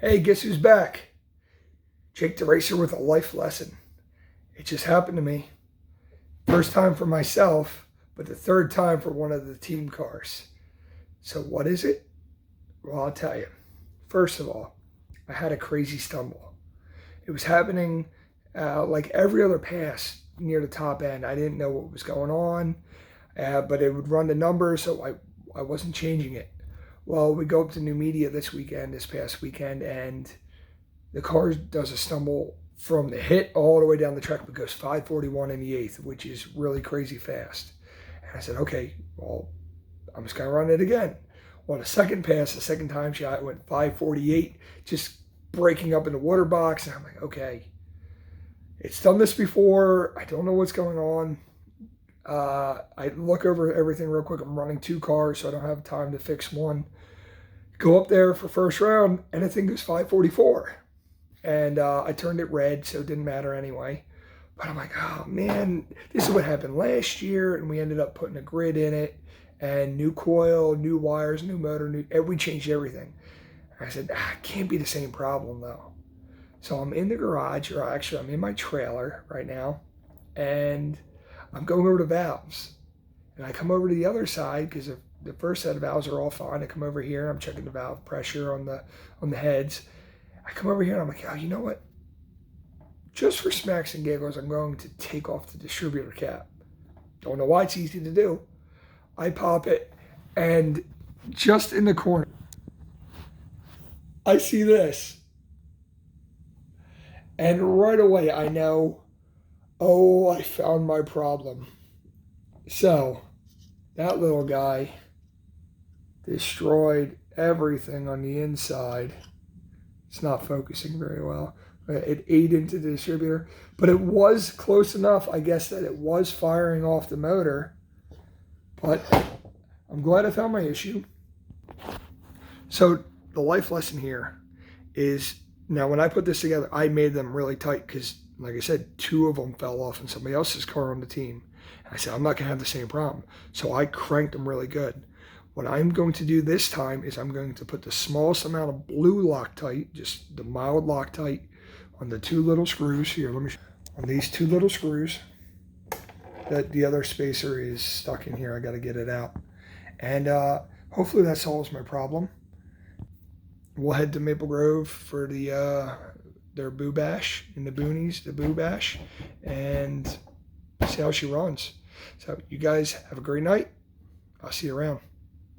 Hey, guess who's back? Jake the Racer with a life lesson. It just happened to me. First time for myself, but the third time for one of the team cars. So what is it? Well, I'll tell you. First of all, I had a crazy stumble. It was happening like every other pass near the top end. I didn't know what was going on, but it would run the numbers, so I wasn't changing it. Well, we go up to New Media this past weekend, and the car does a stumble from the hit all the way down the track, but goes 541 in the eighth, which is really crazy fast. And I said, okay, well, I'm just gonna run it again. Well, the second pass, the second time shot, it went 548, just breaking up in the water box. And I'm like, okay, it's done this before. I don't know what's going on. I look over everything real quick. I'm running two cars, so I don't have time to fix one. Go up there for first round, and the thing goes 544. And I turned it red, so it didn't matter anyway. But I'm like, oh man, this is what happened last year, and we ended up putting a grid in it, and new coil, new wires, new motor, we changed everything. And I said, it can't be the same problem though. So I'm in the garage, or actually I'm in my trailer right now, and I'm going over the valves. And I come over to the other side because the first set of valves are all fine. I come over here, I'm checking the valve pressure on the heads. I come over here and I'm like, oh, you know what? Just for smacks and giggles, I'm going to take off the distributor cap. Don't know why it's easy to do. I pop it, and just in the corner, I see this. And right away I know, oh, I found my problem. So that little guy destroyed everything on the inside. It's not focusing very well. It ate into the distributor, but it was close enough, I guess, that it was firing off the motor. But I'm glad I found my issue. So the life lesson here is, now when I put this together, I made them really tight because, like I said, two of them fell off in somebody else's car on the team. And I said, I'm not going to have the same problem. So I cranked them really good. What I'm going to do this time is I'm going to put the smallest amount of blue Loctite, just the mild Loctite, on the two little screws. Here, let me show you. On these two little screws. That the other spacer is stuck in here. I got to get it out. And hopefully that solves my problem. We'll head to Maple Grove for their Boo Bash in the boonies, the Boo Bash, and see how she runs. So you guys have a great night. I'll see you around.